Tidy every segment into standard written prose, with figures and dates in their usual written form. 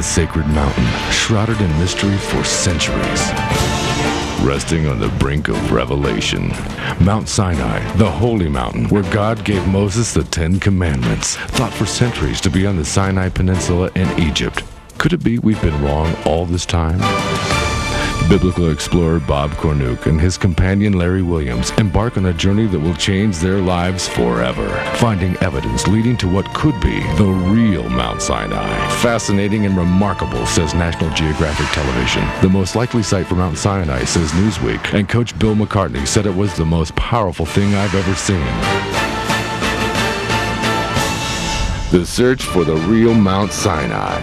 A sacred mountain shrouded in mystery for centuries. Resting on the brink of revelation. Mount Sinai, the holy mountain where God gave Moses the 10 Commandments, thought for centuries to be on the Sinai Peninsula in Egypt. Could it be we've been wrong all this time? Biblical explorer Bob Cornuke and his companion Larry Williams embark on a journey that will change their lives forever, finding evidence leading to what could be the real Mount Sinai. Fascinating and remarkable, says National Geographic Television. The most likely site for Mount Sinai, says Newsweek, and Coach Bill McCartney said it was the most powerful thing I've ever seen. The search for the real Mount Sinai.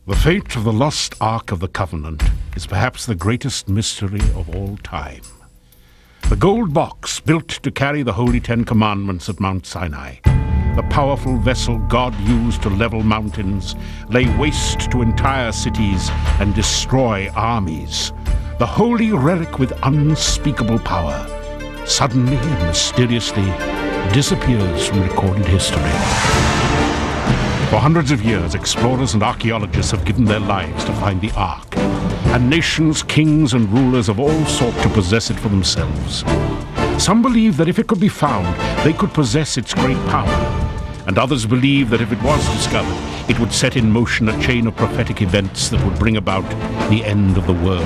The fate of the lost Ark of the Covenant is perhaps the greatest mystery of all time. The gold box built to carry the Holy 10 Commandments at Mount Sinai, the powerful vessel God used to level mountains, lay waste to entire cities, and destroy armies, the holy relic with unspeakable power, suddenly and mysteriously disappears from recorded history. For hundreds of years, explorers and archaeologists have given their lives to find the Ark, and nations, kings, and rulers have all sought to possess it for themselves. Some believe that if it could be found, they could possess its great power, and others believe that if it was discovered, it would set in motion a chain of prophetic events that would bring about the end of the world.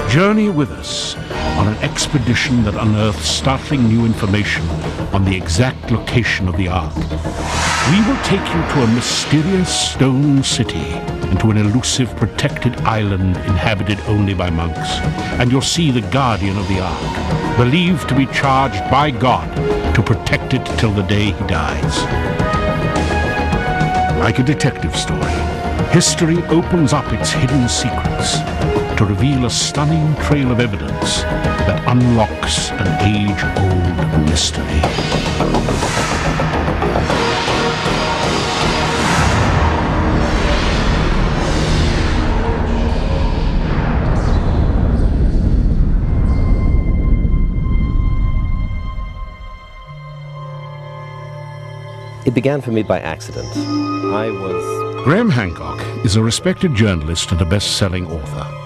Journey with us on an expedition that unearths startling new information on the exact location of the Ark. We will take you to a mysterious stone city and to an elusive protected island inhabited only by monks. And you'll see the guardian of the Ark, believed to be charged by God to protect it till the day he dies. Like a detective story, history opens up its hidden secrets to reveal a stunning trail of evidence that unlocks an age-old mystery. It began for me by accident. Graham Hancock is a respected journalist and a best-selling author.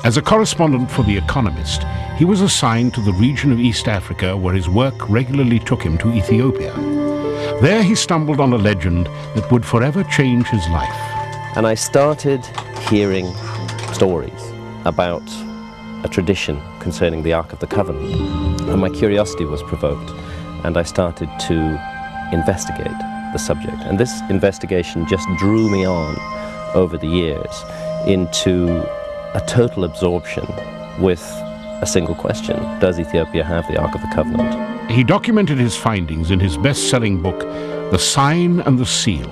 As a correspondent for The Economist, he was assigned to the region of East Africa where his work regularly took him to Ethiopia. There he stumbled on a legend that would forever change his life. And I started hearing stories about a tradition concerning the Ark of the Covenant. And my curiosity was provoked, and I started to investigate the subject. And this investigation just drew me on over the years into a total absorption with a single question: does Ethiopia have the Ark of the Covenant? He documented his findings in his best-selling book, The Sign and the Seal.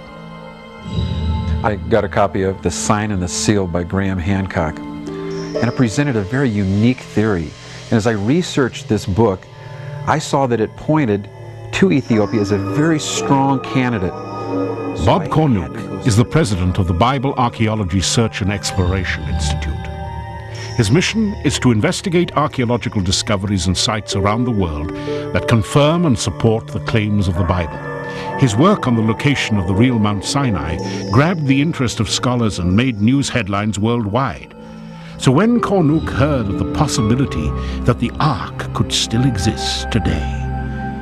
I got a copy of The Sign and the Seal by Graham Hancock, and it presented a very unique theory. And as I researched this book, I saw that it pointed to Ethiopia as a very strong candidate. Bob Cornuke is the president of the Bible Archaeology Search and Exploration Institute. His mission is to investigate archaeological discoveries and sites around the world that confirm and support the claims of the Bible. His work on the location of the real Mount Sinai grabbed the interest of scholars and made news headlines worldwide. So when Cornuke heard of the possibility that the Ark could still exist today,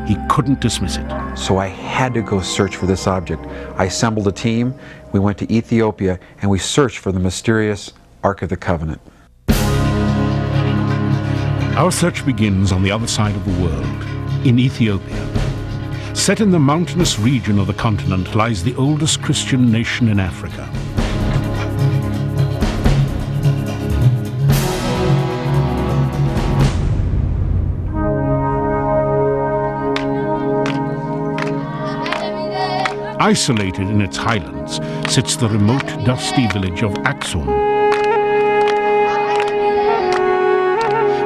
he couldn't dismiss it. So I had to go search for this object. I assembled a team, we went to Ethiopia, and we searched for the mysterious Ark of the Covenant. Our search begins on the other side of the world, in Ethiopia. Set in the mountainous region of the continent lies the oldest Christian nation in Africa. Isolated in its highlands sits the remote, dusty village of Aksum.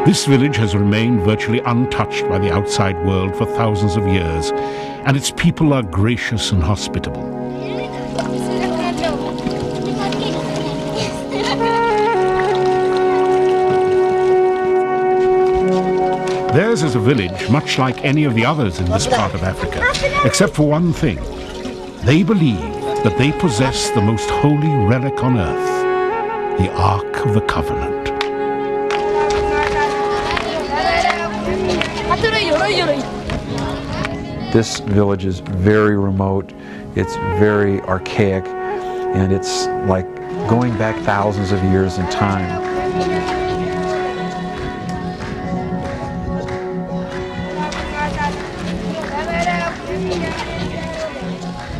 This village has remained virtually untouched by the outside world for thousands of years, and its people are gracious and hospitable. Theirs is a village much like any of the others in this part of Africa, except for one thing. They believe that they possess the most holy relic on earth, the Ark of the Covenant. This village is very remote, it's very archaic, and it's like going back thousands of years in time.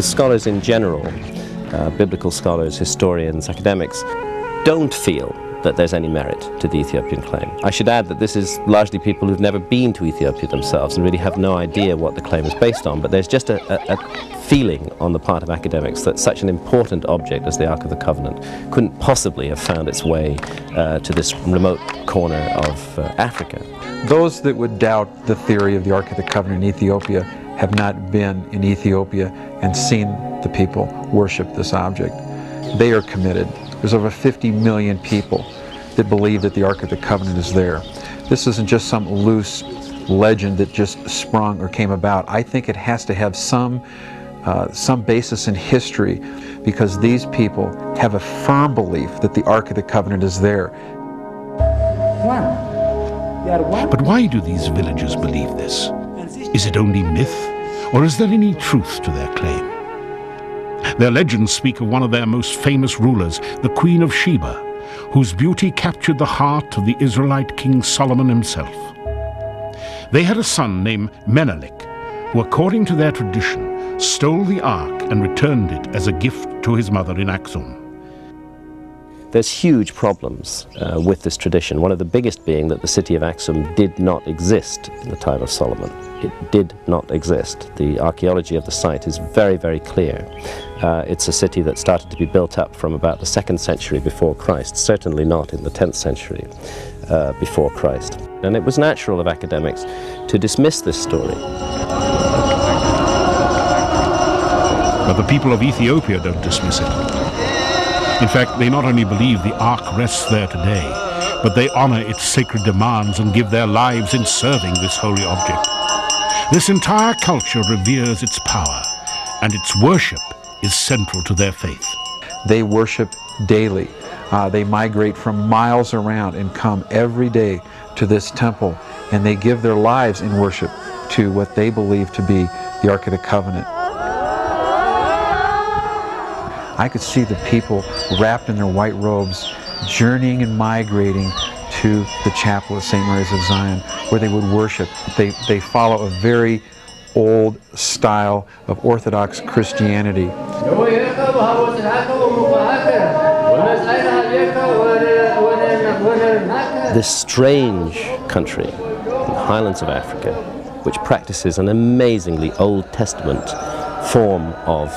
Scholars in general, biblical scholars, historians, academics, don't feel that there's any merit to the Ethiopian claim. I should add that this is largely people who've never been to Ethiopia themselves and really have no idea what the claim is based on, but there's just a feeling on the part of academics that such an important object as the Ark of the Covenant couldn't possibly have found its way to this remote corner of Africa. Those that would doubt the theory of the Ark of the Covenant in Ethiopia have not been in Ethiopia and seen the people worship this object. They are committed. There's over 50 million people that believe that the Ark of the Covenant is there. This isn't just some loose legend that just sprung or came about. I think it has to have some basis in history, because these people have a firm belief that the Ark of the Covenant is there. But why do these villagers believe this? Is it only myth, or is there any truth to their claim? Their legends speak of one of their most famous rulers, the Queen of Sheba, whose beauty captured the heart of the Israelite King Solomon himself. They had a son named Menelik, who, according to their tradition, stole the ark and returned it as a gift to his mother in Aksum. There's huge problems with this tradition, one of the biggest being that the city of Aksum did not exist in the time of Solomon. It did not exist. The archaeology of the site is very, very clear. It's a city that started to be built up from about the 2nd century before Christ, certainly not in the 10th century before Christ. And it was natural of academics to dismiss this story. But the people of Ethiopia don't dismiss it. In fact, they not only believe the Ark rests there today, but they honor its sacred demands and give their lives in serving this holy object. This entire culture reveres its power, and its worship is central to their faith. They worship daily. They migrate from miles around and come every day to this temple, and they give their lives in worship to what they believe to be the Ark of the Covenant. I could see the people wrapped in their white robes, journeying and migrating to the chapel of St. Mary's of Zion, where they would worship. They follow a very old style of Orthodox Christianity. This strange country, the highlands of Africa, which practices an amazingly Old Testament form of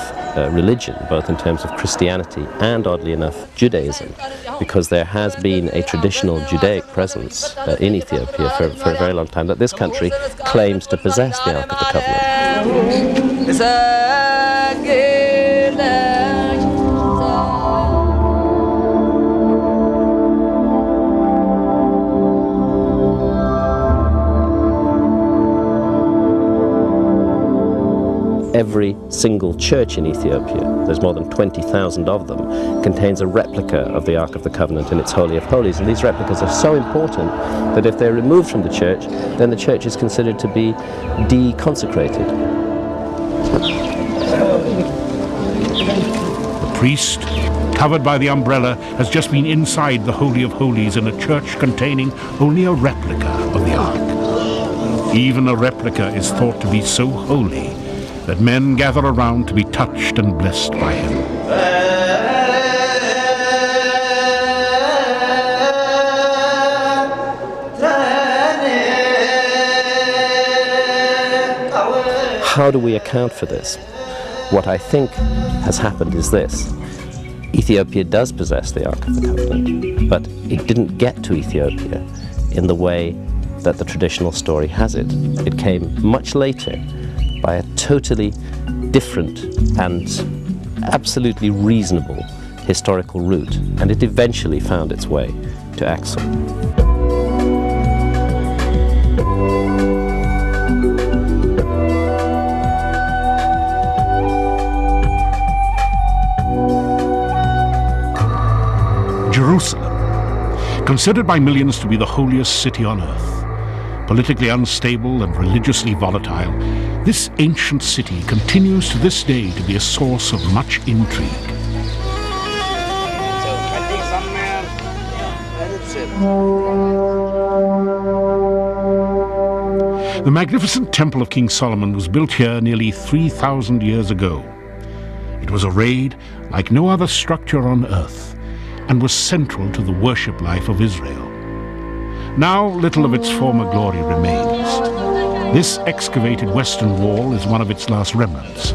religion, both in terms of Christianity and, oddly enough, Judaism, because there has been a traditional Judaic presence in Ethiopia for a very long time, that this country claims to possess the Ark of the Covenant. Every single church in Ethiopia, there's more than 20,000 of them, contains a replica of the Ark of the Covenant in its Holy of Holies. And these replicas are so important that if they're removed from the church, then the church is considered to be deconsecrated. The priest, covered by the umbrella, has just been inside the Holy of Holies in a church containing only a replica of the Ark. Even a replica is thought to be so holy that men gather around to be touched and blessed by him. How do we account for this? What I think has happened is this. Ethiopia does possess the Ark of the Covenant, but it didn't get to Ethiopia in the way that the traditional story has it. It came much later by a totally different and absolutely reasonable historical route, and it eventually found its way to Axel. Jerusalem, considered by millions to be the holiest city on earth, politically unstable and religiously volatile, this ancient city continues to this day to be a source of much intrigue. The magnificent Temple of King Solomon was built here nearly 3,000 years ago. It was arrayed like no other structure on earth, and was central to the worship life of Israel. Now little of its former glory remains. This excavated western wall is one of its last remnants.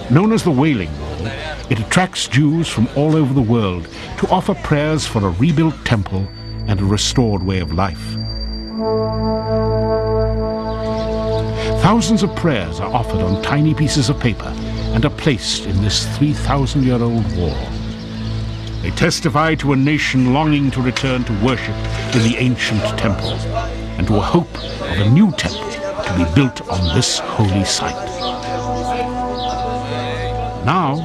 Known as the Wailing Wall, it attracts Jews from all over the world to offer prayers for a rebuilt temple and a restored way of life. Thousands of prayers are offered on tiny pieces of paper and are placed in this 3,000-year-old wall. They testify to a nation longing to return to worship in the ancient temple, and to a hope of a new temple to be built on this holy site. Now,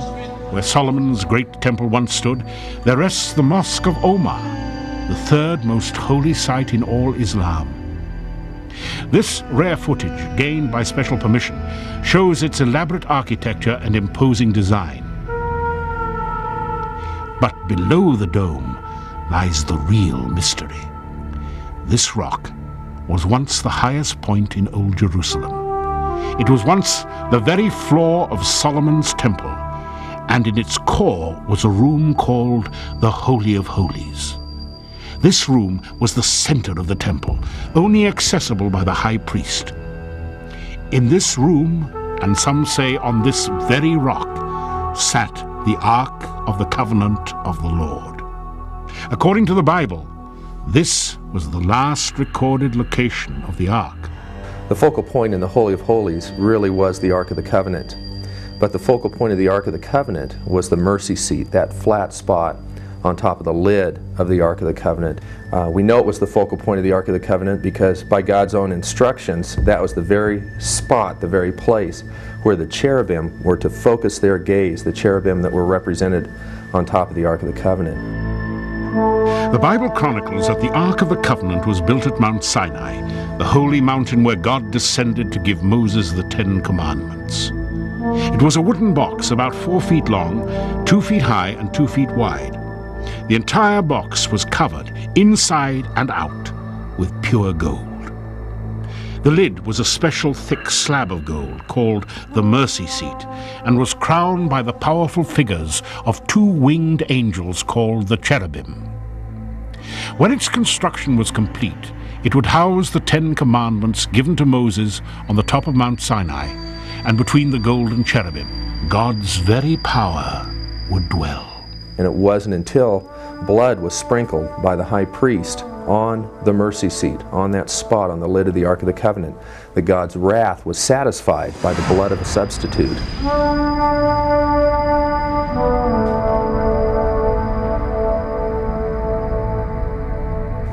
where Solomon's great temple once stood, there rests the Mosque of Omar, the third most holy site in all Islam. This rare footage, gained by special permission, shows its elaborate architecture and imposing design. But below the dome lies the real mystery. This rock was once the highest point in Old Jerusalem. It was once the very floor of Solomon's temple, and in its core was a room called the Holy of Holies. This room was the center of the temple, only accessible by the high priest. In this room, and some say on this very rock, sat the Ark of the Covenant of the Lord. According to the Bible, this was the last recorded location of the Ark. The focal point in the Holy of Holies really was the Ark of the Covenant. But the focal point of the Ark of the Covenant was the mercy seat, that flat spot on top of the lid of the Ark of the Covenant. We know it was the focal point of the Ark of the Covenant because by God's own instructions, that was the very spot, the very place where the cherubim were to focus their gaze, the cherubim that were represented on top of the Ark of the Covenant. The Bible chronicles that the Ark of the Covenant was built at Mount Sinai, the holy mountain where God descended to give Moses the 10 Commandments. It was a wooden box about 4 feet long, 2 feet high, and 2 feet wide. The entire box was covered, inside and out, with pure gold. The lid was a special thick slab of gold called the mercy seat, and was crowned by the powerful figures of 2 winged angels called the cherubim. When its construction was complete, it would house the 10 Commandments given to Moses on the top of Mount Sinai, and between the golden cherubim, God's very power would dwell. And it wasn't until blood was sprinkled by the high priest on the mercy seat, on that spot on the lid of the Ark of the Covenant, that God's wrath was satisfied by the blood of a substitute.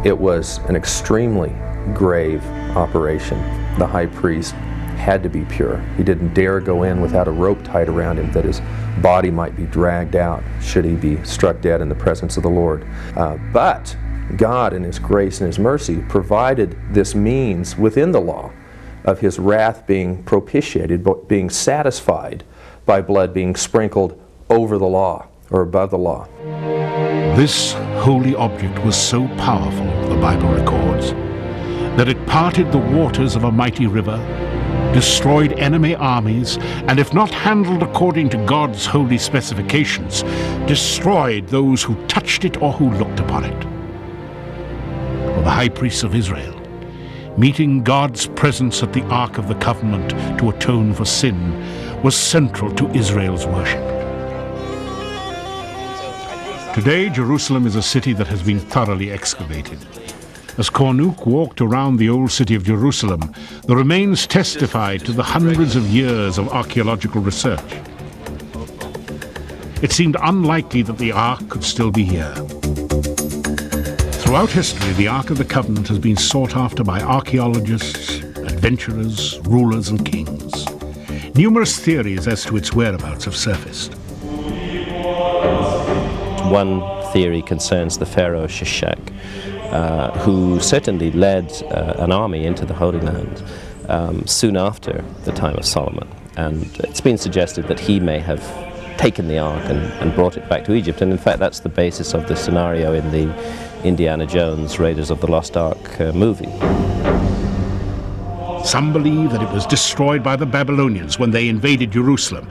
It was an extremely grave operation. The high priest had to be pure. He didn't dare go in without a rope tied around him that his body might be dragged out should he be struck dead in the presence of the Lord. But God in His grace and His mercy provided this means within the law of His wrath being propitiated, being satisfied by blood being sprinkled over the law or above the law. This holy object was so powerful, the Bible records, that it parted the waters of a mighty river, destroyed enemy armies, and if not handled according to God's holy specifications, destroyed those who touched it or who looked upon it. For the high priests of Israel, meeting God's presence at the Ark of the Covenant to atone for sin was central to Israel's worship. Today, Jerusalem is a city that has been thoroughly excavated. As Cornuke walked around the old city of Jerusalem, the remains testified to the hundreds of years of archaeological research. It seemed unlikely that the Ark could still be here. Throughout history, the Ark of the Covenant has been sought after by archaeologists, adventurers, rulers, and kings. Numerous theories as to its whereabouts have surfaced. One theory concerns the pharaoh Shishak, who certainly led an army into the Holy Land soon after the time of Solomon. And it's been suggested that he may have taken the Ark and brought it back to Egypt. And in fact, that's the basis of the scenario in the Indiana Jones Raiders of the Lost Ark movie. Some believe that it was destroyed by the Babylonians when they invaded Jerusalem.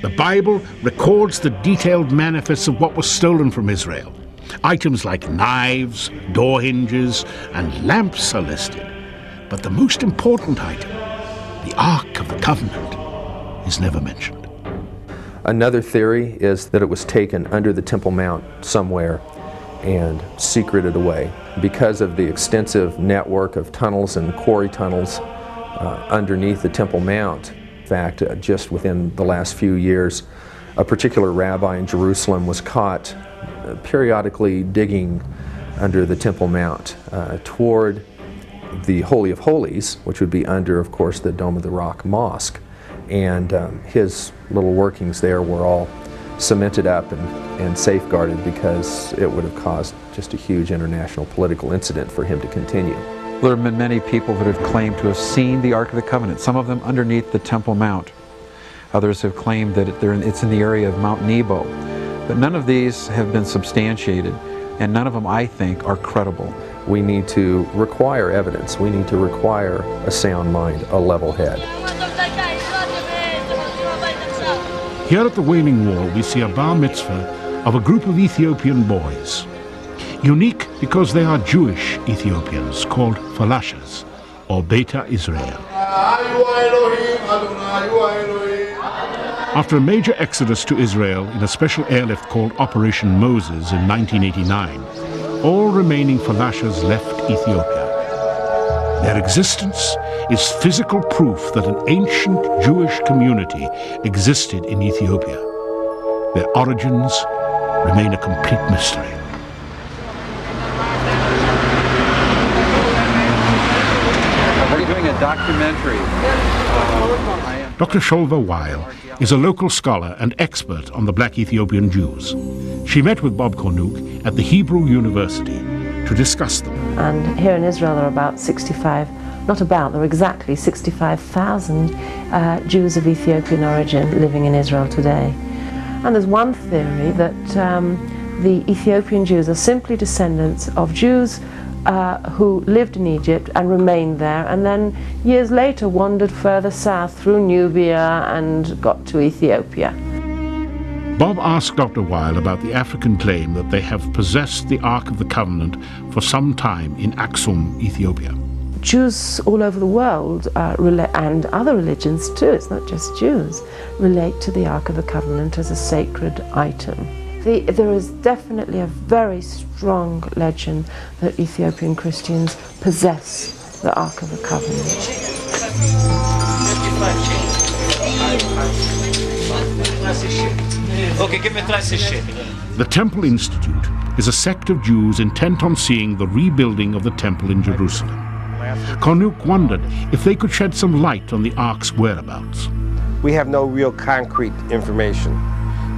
The Bible records the detailed manifests of what was stolen from Israel. Items like knives, door hinges, and lamps are listed. But the most important item, the Ark of the Covenant, is never mentioned. Another theory is that it was taken under the Temple Mount somewhere and secreted away because of the extensive network of tunnels and quarry tunnels underneath the Temple Mount. In fact, just within the last few years, a particular rabbi in Jerusalem was caught periodically digging under the Temple Mount toward the Holy of Holies, which would be under, of course, the Dome of the Rock Mosque. And his little workings there were all cemented up and safeguarded because it would have caused just a huge international political incident for him to continue. There have been many people that have claimed to have seen the Ark of the Covenant, some of them underneath the Temple Mount. Others have claimed that it's in the area of Mount Nebo. But none of these have been substantiated, and none of them, I think, are credible. We need to require evidence. We need to require a sound mind, a level head. Here at the Wailing Wall, we see a bar mitzvah of a group of Ethiopian boys. Unique because they are Jewish Ethiopians called Falashas, or Beta Israel. After a major exodus to Israel in a special airlift called Operation Moses in 1989, all remaining Falashas left Ethiopia. Their existence is physical proof that an ancient Jewish community existed in Ethiopia. Their origins remain a complete mystery. We're doing a documentary. Dr. Sholva Weil is a local scholar and expert on the black Ethiopian Jews. She met with Bob Cornuke at the Hebrew University to discuss them. And here in Israel there are about 65, not about, there are exactly 65,000 Jews of Ethiopian origin living in Israel today. And there's one theory that the Ethiopian Jews are simply descendants of Jews who lived in Egypt and remained there, and then years later wandered further south through Nubia and got to Ethiopia. Bob asked Dr. Weil about the African claim that they have possessed the Ark of the Covenant for some time in Aksum, Ethiopia. Jews all over the world, and other religions too, it's not just Jews, relate to the Ark of the Covenant as a sacred item. There is definitely a very strong legend that Ethiopian Christians possess the Ark of the Covenant. The Temple Institute is a sect of Jews intent on seeing the rebuilding of the temple in Jerusalem. Cornuke wondered if they could shed some light on the Ark's whereabouts. We have no real concrete information.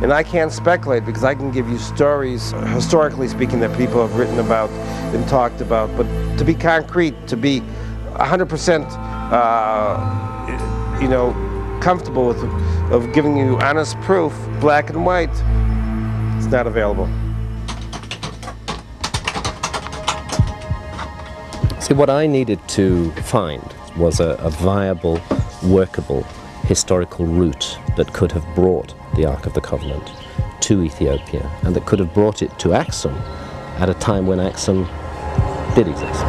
And I can't speculate because I can give you stories, historically speaking, that people have written about and talked about. But to be concrete, to be 100%, comfortable with of giving you honest proof, black and white, it's not available. See, what I needed to find was a viable workable historical route that could have brought the Ark of the Covenant to Ethiopia, and that could have brought it to Axum at a time when Axum did exist.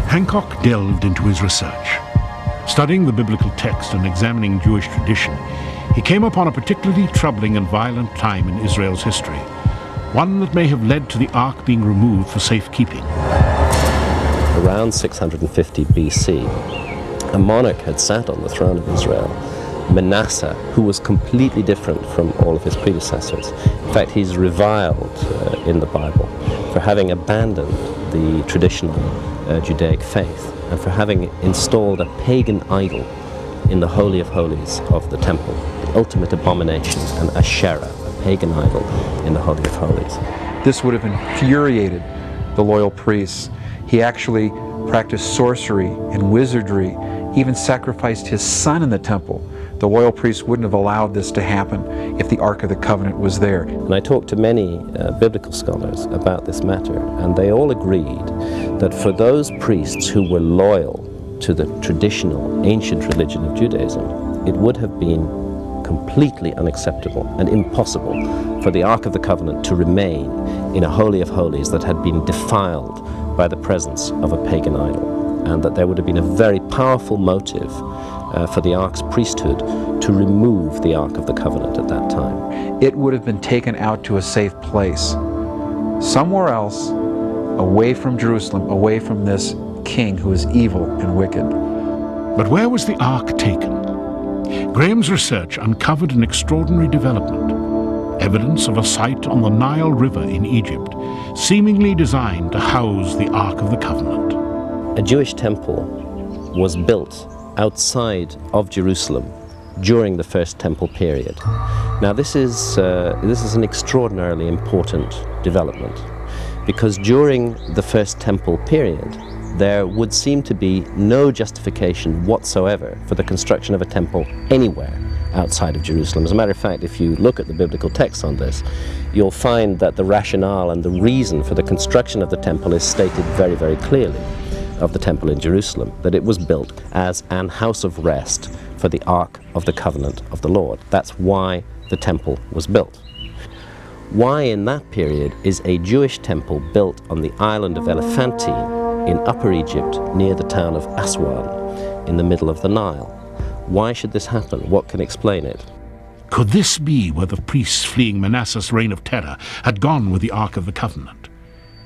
Hancock delved into his research. Studying the biblical text and examining Jewish tradition, he came upon a particularly troubling and violent time in Israel's history, one that may have led to the Ark being removed for safekeeping. Around 650 BC, a monarch had sat on the throne of Israel, Manasseh, who was completely different from all of his predecessors. In fact, he's reviled in the Bible for having abandoned the traditional Judaic faith and for having installed a pagan idol in the Holy of Holies of the temple, the ultimate abomination, an Asherah, a pagan idol in the Holy of Holies. This would have infuriated the loyal priests. He actually practiced sorcery and wizardry, even sacrificed his son in the temple. The loyal priests wouldn't have allowed this to happen if the Ark of the Covenant was there. And I talked to many biblical scholars about this matter, and they all agreed that for those priests who were loyal to the traditional ancient religion of Judaism, it would have been completely unacceptable and impossible for the Ark of the Covenant to remain in a Holy of Holies that had been defiled by the presence of a pagan idol, and that there would have been a very powerful motive for the Ark's priesthood to remove the Ark of the Covenant at that time. It would have been taken out to a safe place, somewhere else, away from Jerusalem, away from this king who is evil and wicked. But where was the Ark taken? Graham's research uncovered an extraordinary development, evidence of a site on the Nile River in Egypt, seemingly designed to house the Ark of the Covenant. A Jewish temple was built outside of Jerusalem during the First Temple period. Now this is an extraordinarily important development, because during the First Temple period there would seem to be no justification whatsoever for the construction of a temple anywhere outside of Jerusalem. As a matter of fact, if you look at the biblical texts on this, you'll find that the rationale and the reason for the construction of the temple is stated very, very clearly of the temple in Jerusalem, that it was built as an house of rest for the Ark of the Covenant of the Lord. That's why the temple was built. Why in that period is a Jewish temple built on the island of Elephantine in Upper Egypt near the town of Aswan in the middle of the Nile? Why should this happen? What can explain it? Could this be where the priests fleeing Manasseh's reign of terror had gone with the Ark of the Covenant?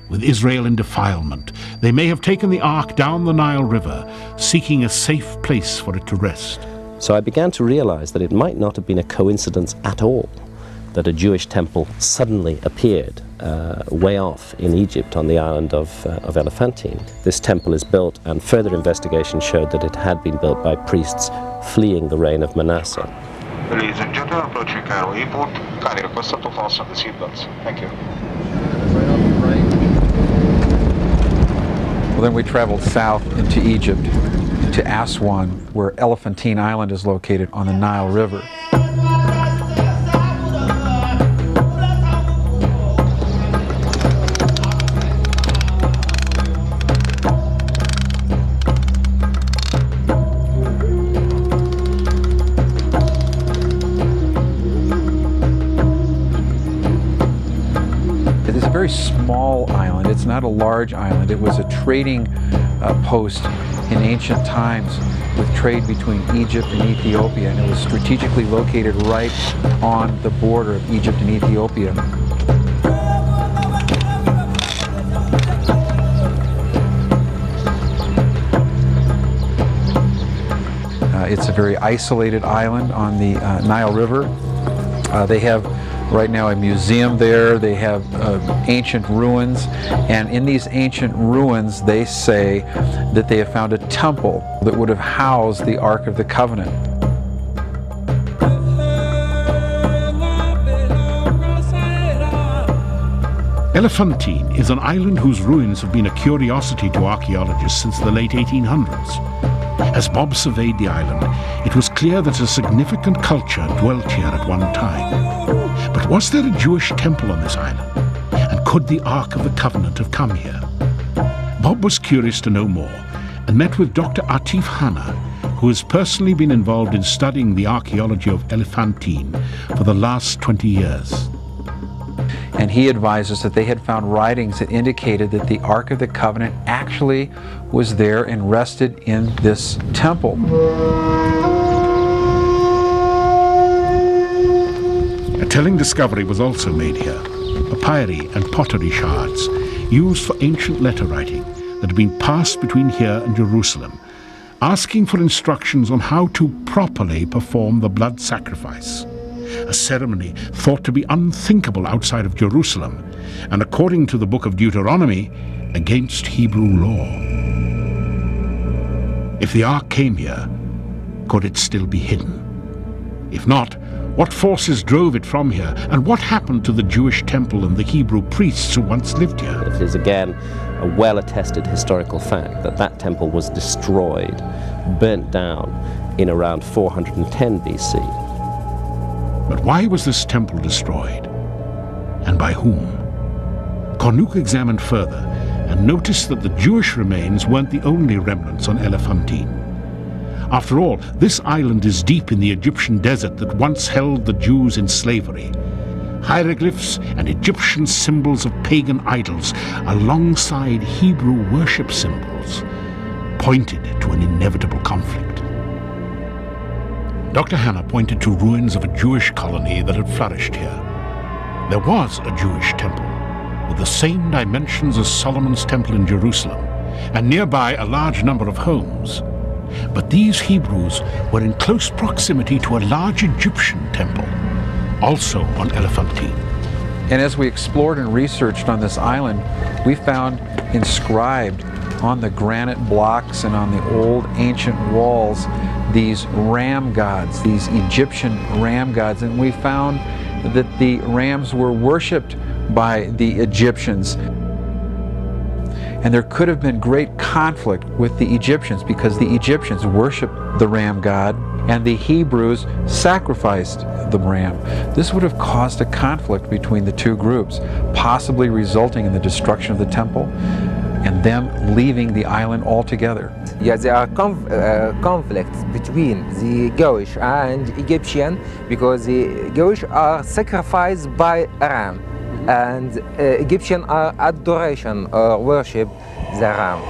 With Israel in defilement, they may have taken the Ark down the Nile River, seeking a safe place for it to rest. So I began to realize that it might not have been a coincidence at all that a Jewish temple suddenly appeared way off in Egypt on the island of Elephantine. This temple is built, and further investigation showed that it had been built by priests fleeing the reign of Manasseh. Ladies and gentlemen, approaching Cairo Airport. Kindly requested to fasten the seatbelts. Thank you. Well, then we traveled south into Egypt, to Aswan, where Elephantine Island is located on the Nile River. It's a very small island. It's not a large island. It was a trading post in ancient times with trade between Egypt and Ethiopia, and it was strategically located right on the border of Egypt and Ethiopia. It's a very isolated island on the Nile River. They have right now a museum there. They have ancient ruins, and in these ancient ruins they say that they have found a temple that would have housed the Ark of the Covenant. Elephantine is an island whose ruins have been a curiosity to archaeologists since the late 1800s. As Bob surveyed the island, it was clear that a significant culture dwelt here at one time. But was there a Jewish temple on this island? And could the Ark of the Covenant have come here? Bob was curious to know more and met with Dr. Atif Hanna, who has personally been involved in studying the archaeology of Elephantine for the last 20 years. And he advised us that they had found writings that indicated that the Ark of the Covenant actually was there and rested in this temple. A telling discovery was also made here: papyri and pottery shards used for ancient letter writing that had been passed between here and Jerusalem, asking for instructions on how to properly perform the blood sacrifice, a ceremony thought to be unthinkable outside of Jerusalem, and according to the book of Deuteronomy, against Hebrew law. If the ark came here, could it still be hidden? If not, what forces drove it from here, and what happened to the Jewish temple and the Hebrew priests who once lived here? It is again a well-attested historical fact that that temple was destroyed, burnt down in around 410 BC. But why was this temple destroyed? And by whom? Cornuke examined further and noticed that the Jewish remains weren't the only remnants on Elephantine. After all, this island is deep in the Egyptian desert that once held the Jews in slavery. Hieroglyphs and Egyptian symbols of pagan idols alongside Hebrew worship symbols pointed to an inevitable conflict. Dr. Hannah pointed to ruins of a Jewish colony that had flourished here. There was a Jewish temple with the same dimensions as Solomon's temple in Jerusalem, and nearby a large number of homes. But these Hebrews were in close proximity to a large Egyptian temple, also on Elephantine. And as we explored and researched on this island, we found inscribed on the granite blocks and on the old ancient walls these ram gods, these Egyptian ram gods. And we found that the rams were worshipped by the Egyptians. And there could have been great conflict with the Egyptians because the Egyptians worshipped the ram god and the Hebrews sacrificed the ram. This would have caused a conflict between the two groups, possibly resulting in the destruction of the temple and them leaving the island altogether. Yeah, there are conflicts between the Jewish and Egyptian because the Jewish are sacrificed by a ram, and Egyptian are adoration or worship the ram.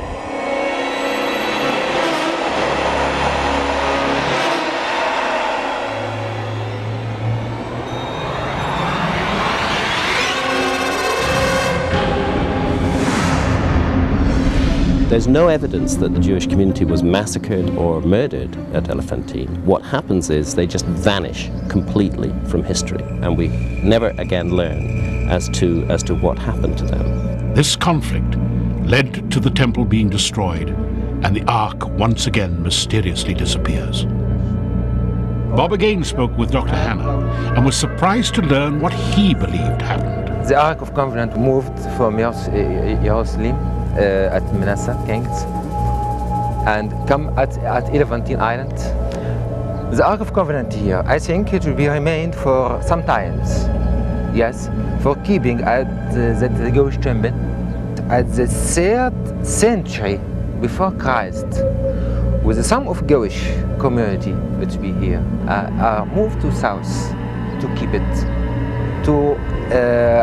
There's no evidence that the Jewish community was massacred or murdered at Elephantine. What happens is they just vanish completely from history, and we never again learn as to what happened to them. This conflict led to the temple being destroyed, and the ark once again mysteriously disappears. Bob again spoke with Dr. Hannah and was surprised to learn what he believed happened. The Ark of Covenant moved from Jerusalem at Manasseh Kings and come at Elephantine Island. The Ark of Covenant here, I think it will be remained for some times. Yes, for keeping at the Jewish temple. At the 3rd century before Christ, with some of Jewish community which be here, are moved to south to keep it, to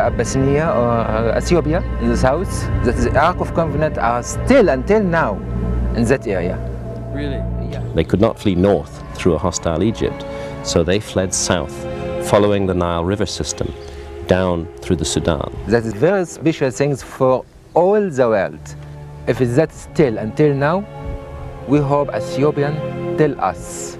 Abyssinia or Ethiopia in the south. The Ark of Covenant are still until now in that area. Really? Yeah. They could not flee north through a hostile Egypt, so they fled south, following the Nile River system, down through the Sudan. That is very special things for all the world. If it's that still until now, we hope Ethiopian tell us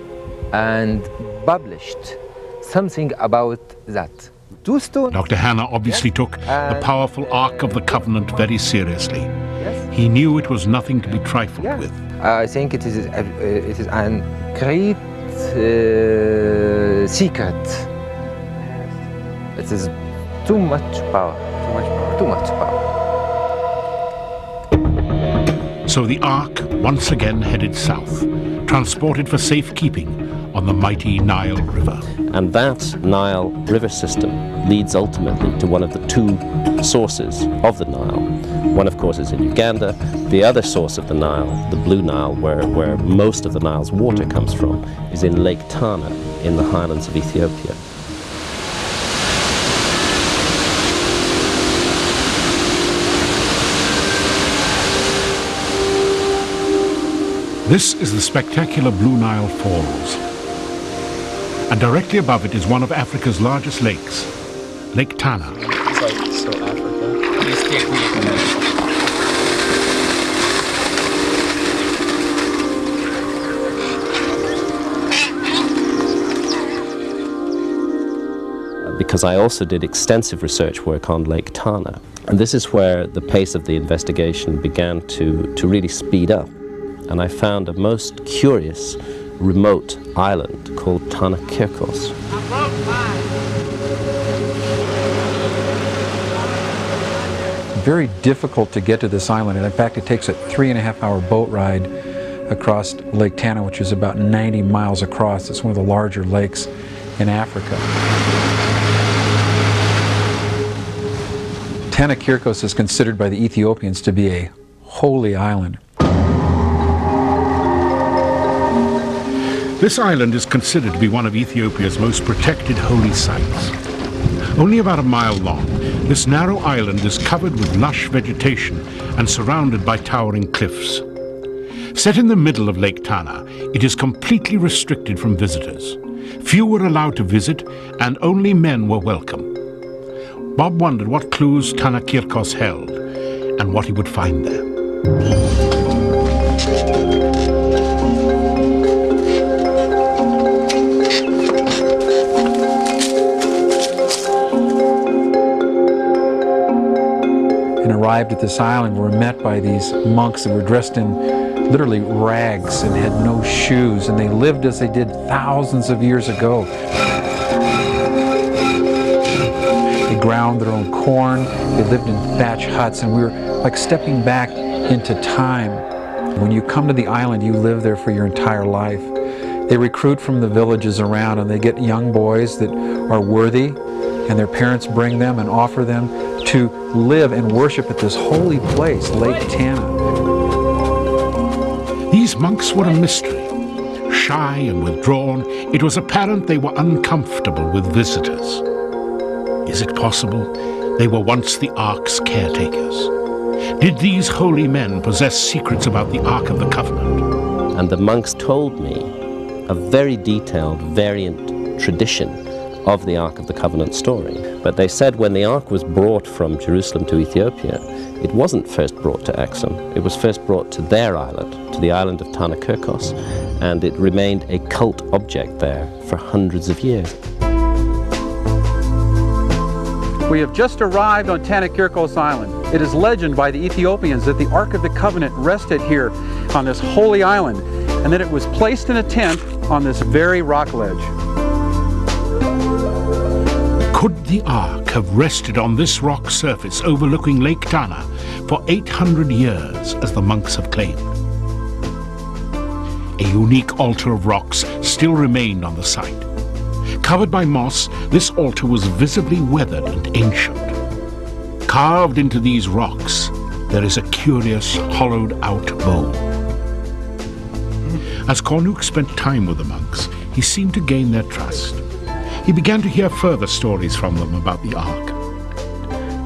and published something about that. Dr. Hannah obviously took the powerful Ark of the Covenant very seriously. Yes. He knew it was nothing to be trifled with. I think it is a great secret. It is too much power. Too much power. So the Ark once again headed south, transported for safekeeping on the mighty Nile River. And that Nile River system leads ultimately to one of the two sources of the Nile. One, of course, is in Uganda. The other source of the Nile, the Blue Nile, where most of the Nile's water comes from, is in Lake Tana in the highlands of Ethiopia. This is the spectacular Blue Nile Falls. And directly above it is one of Africa's largest lakes, Lake Tana. It's like, so Africa. Please take me a minute. Because I also did extensive research work on Lake Tana. And this is where the pace of the investigation began to really speed up. And I found a most curious, remote island called Tana Kirkos. Very difficult to get to this island, and in fact it takes a 3.5-hour boat ride across Lake Tana, which is about 90 miles across. It's one of the larger lakes in Africa. Tana Kirkos is considered by the Ethiopians to be a holy island. This island is considered to be one of Ethiopia's most protected holy sites. Only about a mile long, this narrow island is covered with lush vegetation and surrounded by towering cliffs. Set in the middle of Lake Tana, it is completely restricted from visitors. Few were allowed to visit, and only men were welcome. Bob wondered what clues Tana Kirkos held and what he would find there. And arrived at this island, we were met by these monks that were dressed in literally rags and had no shoes, and they lived as they did thousands of years ago. They ground their own corn, they lived in thatch huts, and we were like stepping back into time. When you come to the island, you live there for your entire life. They recruit from the villages around, and they get young boys that are worthy, and their parents bring them and offer them to live and worship at this holy place, Lake Tana. These monks were a mystery. Shy and withdrawn, it was apparent they were uncomfortable with visitors. Is it possible they were once the Ark's caretakers? Did these holy men possess secrets about the Ark of the Covenant? And the monks told me a very detailed variant tradition of the Ark of the Covenant story. But they said when the Ark was brought from Jerusalem to Ethiopia, it wasn't first brought to Axum. It was first brought to their island, to the island of Tana Kirkos, and it remained a cult object there for hundreds of years. We have just arrived on Tana Kirkos Island. It is legend by the Ethiopians that the Ark of the Covenant rested here on this holy island, and that it was placed in a tent on this very rock ledge. Could the Ark have rested on this rock surface overlooking Lake Tana for 800 years, as the monks have claimed? A unique altar of rocks still remained on the site. Covered by moss, this altar was visibly weathered and ancient. Carved into these rocks, there is a curious hollowed-out bowl. As Cornuke spent time with the monks, he seemed to gain their trust. He began to hear further stories from them about the Ark.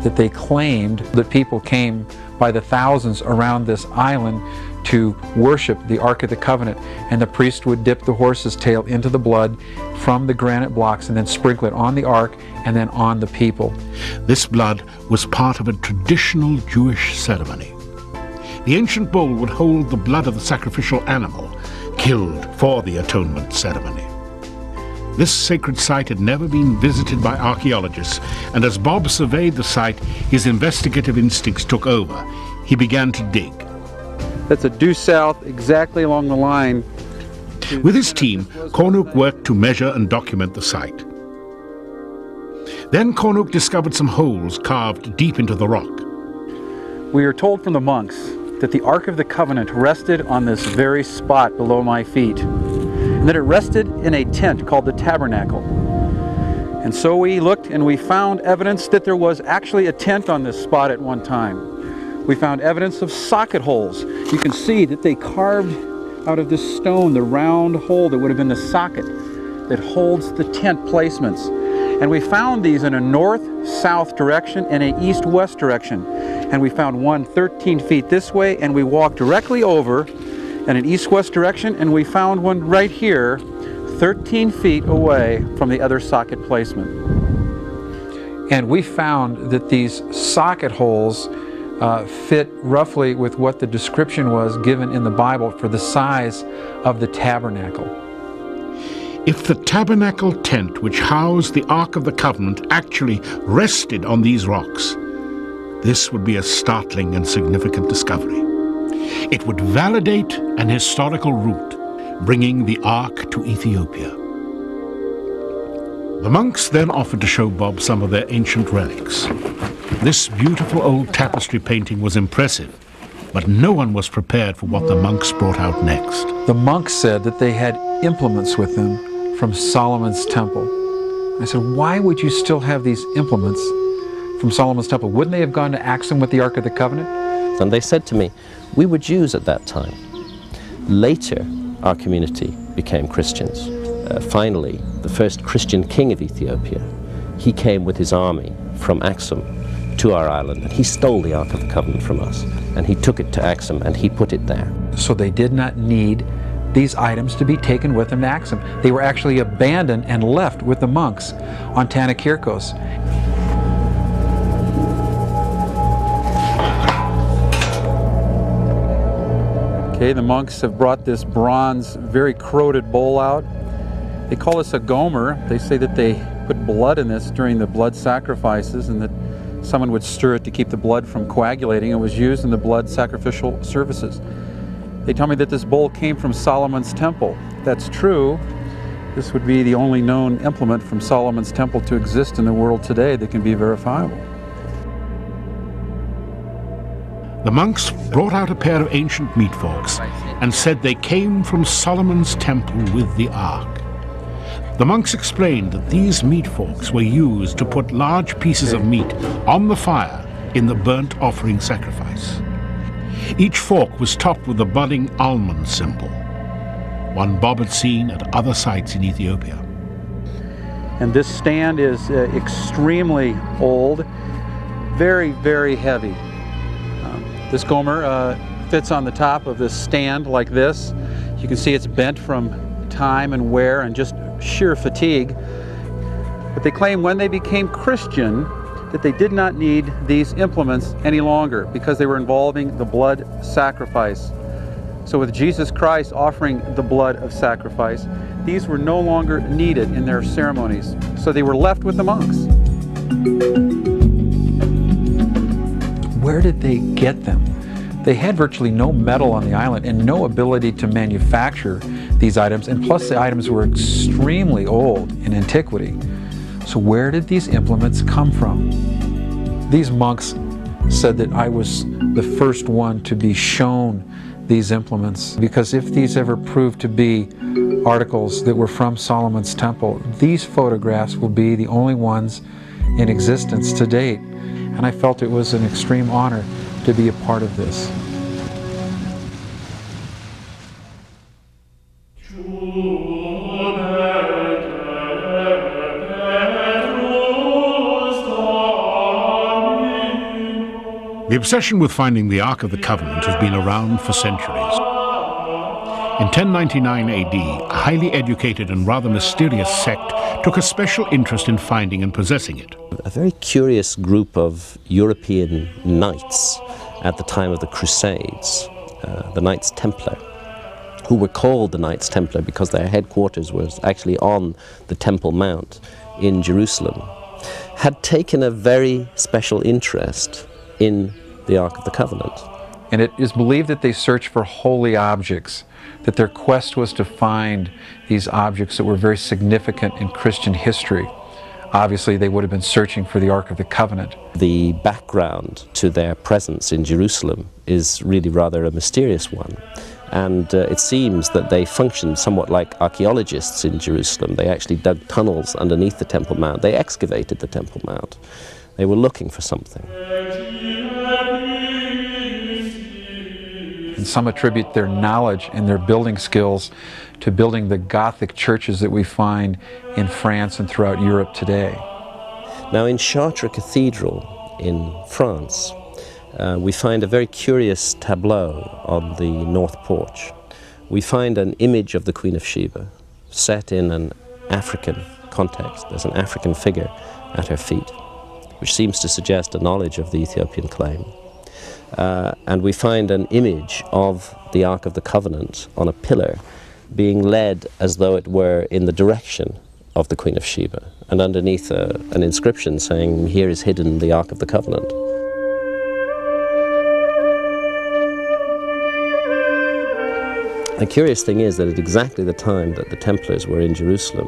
That they claimed that people came by the thousands around this island to worship the Ark of the Covenant, and the priest would dip the horse's tail into the blood from the granite blocks and then sprinkle it on the Ark and then on the people. This blood was part of a traditional Jewish ceremony. The ancient bowl would hold the blood of the sacrificial animal killed for the atonement ceremony. This sacred site had never been visited by archaeologists, and as Bob surveyed the site, his investigative instincts took over. He began to dig. That's a due south, exactly along the line. With his team, Cornuke worked to measure and document the site. Then Cornuke discovered some holes carved deep into the rock. We are told from the monks that the Ark of the Covenant rested on this very spot below my feet. and that it rested in a tent called the tabernacle. And so we looked and we found evidence that there was actually a tent on this spot at one time. We found evidence of socket holes. You can see that they carved out of this stone the round hole that would have been the socket that holds the tent placements. And we found these in a north-south direction and an east-west direction. And we found one 13 feet this way, and we walked directly over in an east-west direction, and we found one right here 13 feet away from the other socket placement. And we found that these socket holes fit roughly with what the description was given in the Bible for the size of the tabernacle. If the tabernacle tent which housed the Ark of the Covenant actually rested on these rocks, this would be a startling and significant discovery. It would validate an historical route, bringing the Ark to Ethiopia. The monks then offered to show Bob some of their ancient relics. This beautiful old tapestry painting was impressive, but no one was prepared for what the monks brought out next. The monks said that they had implements with them from Solomon's temple. I said, why would you still have these implements from Solomon's temple? Wouldn't they have gone to Axum with the Ark of the Covenant? And they said to me, we were Jews at that time. Later, our community became Christians. Finally, the first Christian king of Ethiopia, he came with his army from Axum to our island, and he stole the Ark of the Covenant from us, and he took it to Axum and he put it there. So they did not need these items to be taken with them to Axum. They were actually abandoned and left with the monks on Tanakirkos. Okay, the monks have brought this bronze, very corroded bowl out. They call this a gomer. They say that they put blood in this during the blood sacrifices, and that someone would stir it to keep the blood from coagulating. It was used in the blood sacrificial services. They tell me that this bowl came from Solomon's temple. If that's true, this would be the only known implement from Solomon's temple to exist in the world today that can be verifiable. The monks brought out a pair of ancient meat forks and said they came from Solomon's temple with the Ark. The monks explained that these meat forks were used to put large pieces of meat on the fire in the burnt offering sacrifice. Each fork was topped with the budding almond symbol, one Bob had seen at other sites in Ethiopia. And this stand is extremely old, very, very heavy. This gomer fits on the top of this stand like this. You can see it's bent from time and wear and just sheer fatigue. But they claim when they became Christian that they did not need these implements any longer because they were involving the blood sacrifice. So with Jesus Christ offering the blood of sacrifice, these were no longer needed in their ceremonies. So they were left with the monks. Where did they get them? They had virtually no metal on the island and no ability to manufacture these items, and plus the items were extremely old in antiquity. So where did these implements come from? These monks said that I was the first one to be shown these implements, because if these ever proved to be articles that were from Solomon's temple, these photographs will be the only ones in existence to date. And I felt it was an extreme honor to be a part of this. The obsession with finding the Ark of the Covenant has been around for centuries. In 1099 AD, a highly educated and rather mysterious sect took a special interest in finding and possessing it. A very curious group of European knights at the time of the Crusades, the Knights Templar, who were called the Knights Templar because their headquarters was actually on the Temple Mount in Jerusalem, had taken a very special interest in the Ark of the Covenant. And it is believed that they searched for holy objects, that their quest was to find these objects that were very significant in Christian history. Obviously, they would have been searching for the Ark of the Covenant. The background to their presence in Jerusalem is really rather a mysterious one. And it seems that they functioned somewhat like archaeologists in Jerusalem. They actually dug tunnels underneath the Temple Mount. They excavated the Temple Mount. They were looking for something. And some attribute their knowledge and their building skills to building the Gothic churches that we find in France and throughout Europe today. Now in Chartres Cathedral in France, we find a very curious tableau on the north porch. We find an image of the Queen of Sheba set in an African context. There's an African figure at her feet, which seems to suggest a knowledge of the Ethiopian claim. And we find an image of the Ark of the Covenant on a pillar being led as though it were in the direction of the Queen of Sheba, and underneath an inscription saying, "Here is hidden the Ark of the Covenant." The curious thing is that at exactly the time that the Templars were in Jerusalem,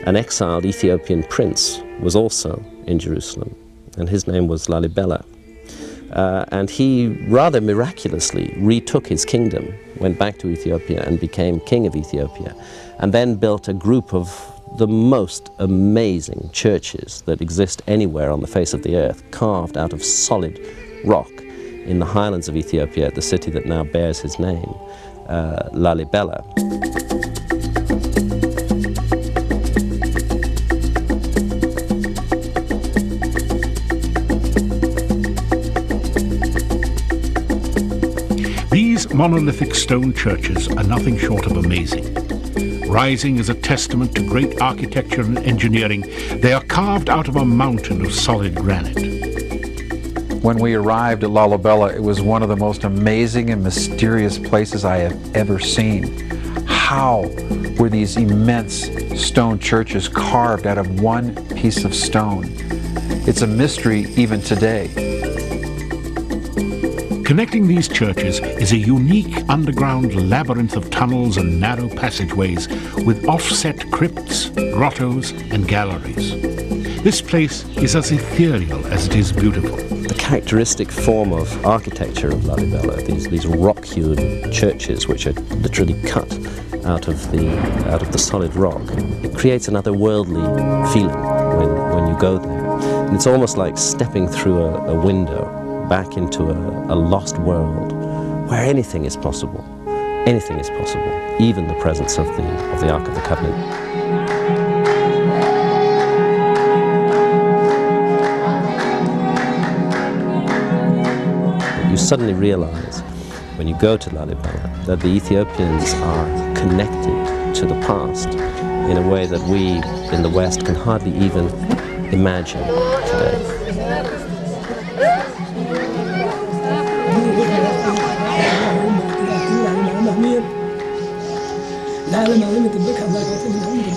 an exiled Ethiopian prince was also in Jerusalem, and his name was Lalibela. And he rather miraculously retook his kingdom, went back to Ethiopia and became king of Ethiopia, and then built a group of the most amazing churches that exist anywhere on the face of the earth, carved out of solid rock in the highlands of Ethiopia at the city that now bears his name, Lalibela. These monolithic stone churches are nothing short of amazing. Rising as a testament to great architecture and engineering, they are carved out of a mountain of solid granite. When we arrived at Lalibela, it was one of the most amazing and mysterious places I have ever seen. How were these immense stone churches carved out of one piece of stone? It's a mystery even today. Connecting these churches is a unique underground labyrinth of tunnels and narrow passageways with offset crypts, grottos, and galleries. This place is as ethereal as it is beautiful. The characteristic form of architecture of Lalibela, these rock-hewn churches which are literally cut out of the solid rock, it creates an otherworldly feeling when you go there. And it's almost like stepping through a window back into a lost world where anything is possible. Anything is possible, even the presence of the Ark of the Covenant. You suddenly realize when you go to Lalibela that the Ethiopians are connected to the past in a way that we in the West can hardly even imagine today.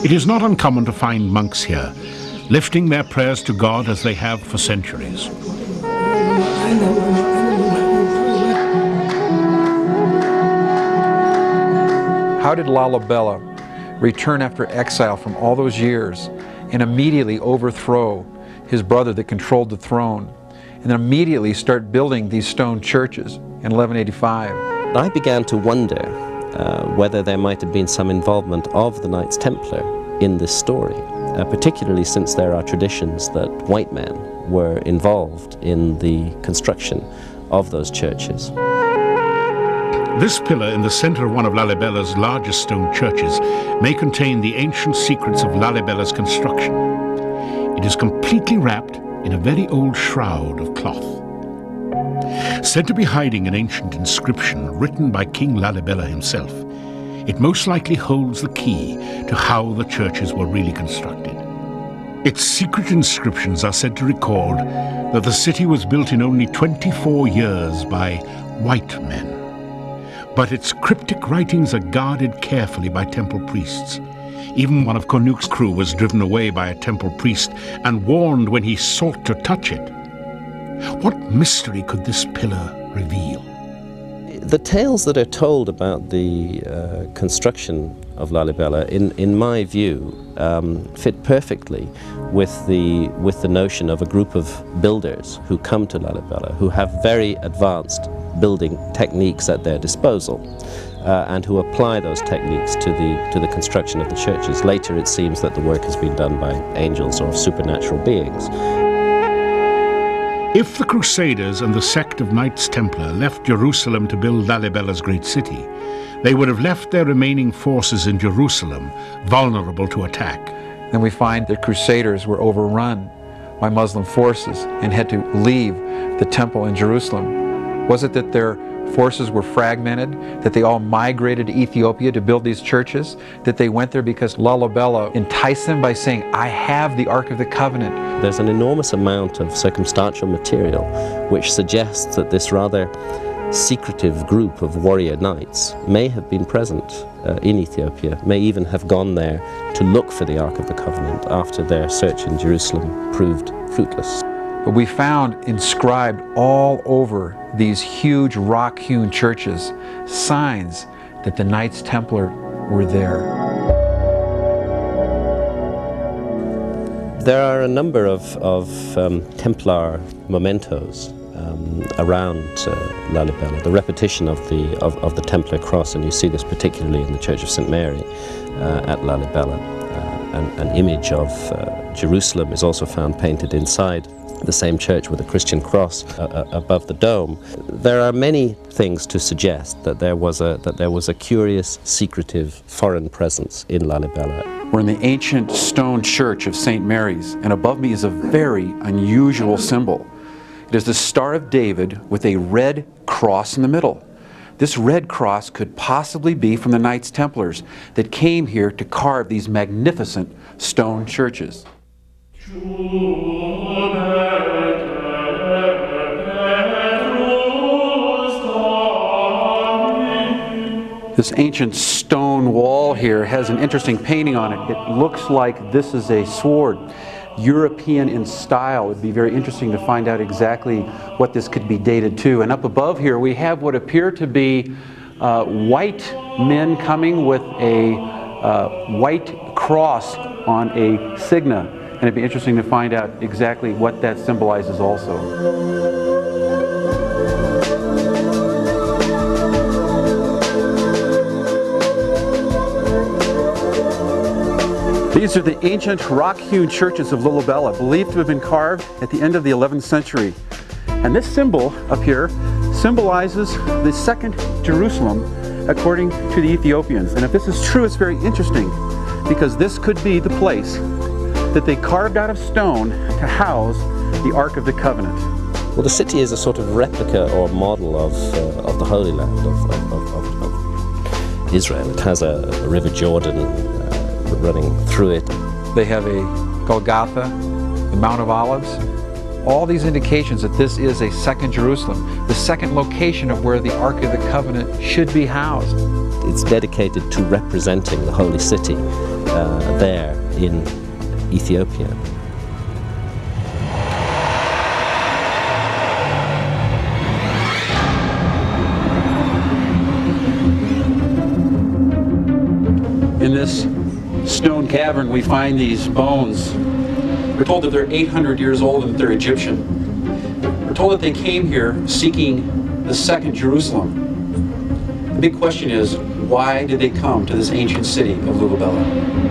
It is not uncommon to find monks here, lifting their prayers to God as they have for centuries. How did Lalibela return after exile from all those years and immediately overthrow his brother that controlled the throne, and then immediately start building these stone churches in 1185? I began to wonder whether there might have been some involvement of the Knights Templar in this story, particularly since there are traditions that white men were involved in the construction of those churches. This pillar in the center of one of Lalibela's largest stone churches may contain the ancient secrets of Lalibela's construction. It is completely wrapped in a very old shroud of cloth. Said to be hiding an ancient inscription written by King Lalibela himself, it most likely holds the key to how the churches were really constructed. Its secret inscriptions are said to record that the city was built in only 24 years by white men. But its cryptic writings are guarded carefully by temple priests. Even one of Cornuke's crew was driven away by a temple priest and warned when he sought to touch it. What mystery could this pillar reveal? The tales that are told about the construction of Lalibela, in my view, fit perfectly with the notion of a group of builders who come to Lalibela, who have very advanced building techniques at their disposal, and who apply those techniques to the construction of the churches. Later, it seems that the work has been done by angels or supernatural beings. If the Crusaders and the sect of Knights Templar left Jerusalem to build Lalibela's great city, they would have left their remaining forces in Jerusalem vulnerable to attack. Then we find that Crusaders were overrun by Muslim forces and had to leave the temple in Jerusalem. Was it that their forces were fragmented, that they all migrated to Ethiopia to build these churches, that they went there because Lalibela enticed them by saying, I have the Ark of the Covenant? There's an enormous amount of circumstantial material which suggests that this rather secretive group of warrior knights may have been present in Ethiopia, may even have gone there to look for the Ark of the Covenant after their search in Jerusalem proved fruitless. But we found inscribed all over these huge rock-hewn churches signs that the Knights Templar were there. There are a number of Templar mementos around Lalibela. The repetition of the Templar cross, and you see this particularly in the Church of St. Mary at Lalibela. An image of Jerusalem is also found painted inside the same church with a Christian cross above the dome. There are many things to suggest that there was a curious, secretive foreign presence in Lalibela. We're in the ancient stone church of St. Mary's, and above me is a very unusual symbol. It is the Star of David with a red cross in the middle. This red cross could possibly be from the Knights Templars that came here to carve these magnificent stone churches. This ancient stone wall here has an interesting painting on it. It looks like this is a sword, European in style. It would be very interesting to find out exactly what this could be dated to. And up above here we have what appear to be white men coming with a white cross on a signa. And it'd be interesting to find out exactly what that symbolizes also. These are the ancient rock-hewn churches of Lalibela, believed to have been carved at the end of the 11th century. And this symbol up here symbolizes the second Jerusalem according to the Ethiopians. And if this is true, it's very interesting because this could be the place that they carved out of stone to house the Ark of the Covenant. Well, the city is a sort of replica or model of the Holy Land of Israel. It has a river Jordan running through it. They have a Golgotha, the Mount of Olives. All these indications that this is a second Jerusalem, the second location of where the Ark of the Covenant should be housed. It's dedicated to representing the Holy City there in Ethiopia. In this stone cavern we find these bones. We're told that they're 800 years old and that they're Egyptian. We're told that they came here seeking the second Jerusalem. The big question is, why did they come to this ancient city of Lalibela?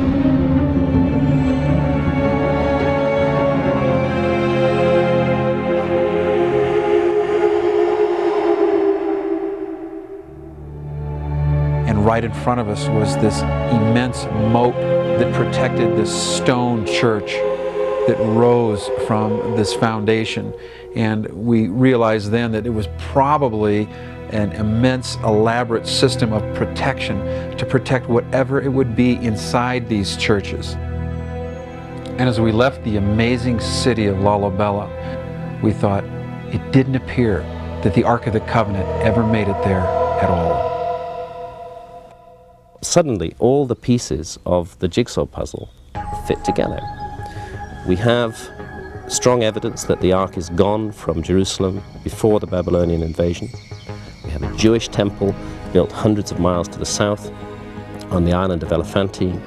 Right in front of us was this immense moat that protected this stone church that rose from this foundation. And we realized then that it was probably an immense, elaborate system of protection to protect whatever it would be inside these churches. And as we left the amazing city of Lalibela, we thought it didn't appear that the Ark of the Covenant ever made it there at all. Suddenly, all the pieces of the jigsaw puzzle fit together. We have strong evidence that the Ark is gone from Jerusalem before the Babylonian invasion. We have a Jewish temple built hundreds of miles to the south on the island of Elephantine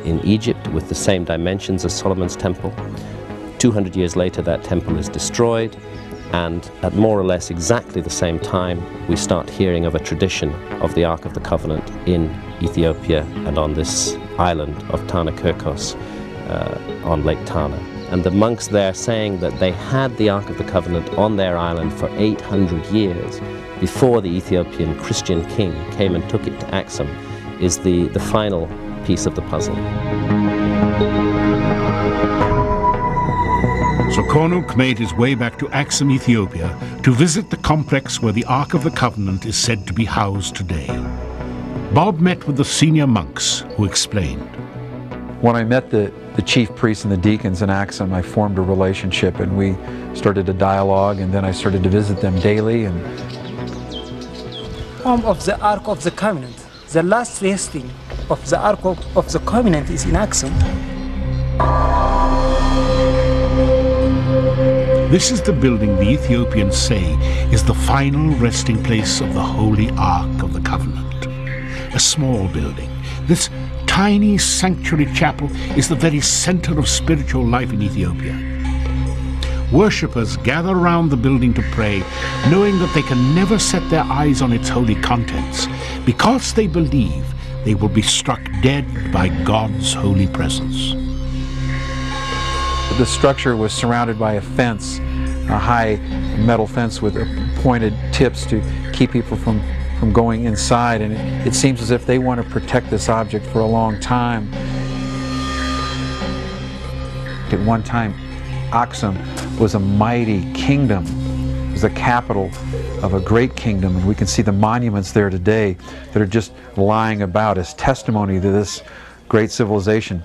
in Egypt with the same dimensions as Solomon's temple. 200 years later, that temple is destroyed, and at more or less exactly the same time, we start hearing of a tradition of the Ark of the Covenant in Ethiopia and on this island of Tana Kirkos on Lake Tana. And the monks there saying that they had the Ark of the Covenant on their island for 800 years before the Ethiopian Christian king came and took it to Axum is the final piece of the puzzle. So Cornuke made his way back to Axum, Ethiopia, to visit the complex where the Ark of the Covenant is said to be housed today. Bob met with the senior monks, who explained. When I met the chief priests and the deacons in Axum, I formed a relationship, and we started a dialogue, and then I started to visit them daily. And of the Ark of the Covenant, the last resting of the Ark of the Covenant is in Axum. This is the building the Ethiopians say is the final resting place of the Holy Ark of the Covenant. A small building. This tiny sanctuary chapel is the very center of spiritual life in Ethiopia. Worshippers gather around the building to pray, knowing that they can never set their eyes on its holy contents, because they believe they will be struck dead by God's holy presence. The structure was surrounded by a fence, a high metal fence with pointed tips to keep people from going inside, and it seems as if they want to protect this object for a long time. At one time, Axum was a mighty kingdom. It was the capital of a great kingdom, and we can see the monuments there today that are just lying about as testimony to this great civilization.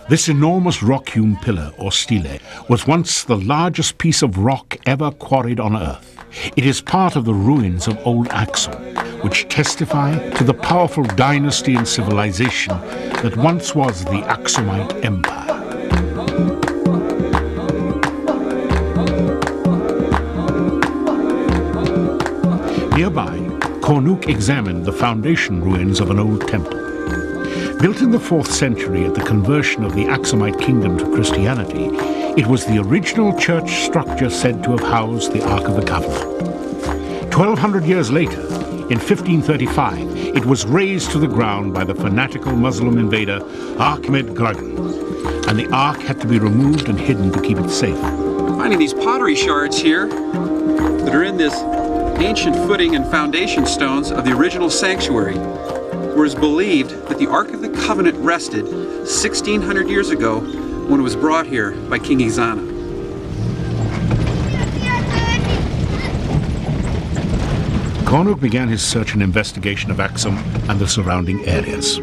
This enormous rock-hewn pillar, or stele, was once the largest piece of rock ever quarried on Earth. It is part of the ruins of old Axum, which testify to the powerful dynasty and civilization that once was the Axumite Empire. Nearby, Cornuke examined the foundation ruins of an old temple. Built in the 4th century at the conversion of the Axumite kingdom to Christianity, it was the original church structure said to have housed the Ark of the Covenant. 1,200 years later, in 1535, it was razed to the ground by the fanatical Muslim invader Ahmed Graggan, and the Ark had to be removed and hidden to keep it safe. Finding these pottery shards here that are in this ancient footing and foundation stones of the original sanctuary, where it's believed that the Ark of the Covenant rested 1,600 years ago when it was brought here by King Izana. Cornuke began his search and investigation of Axum and the surrounding areas.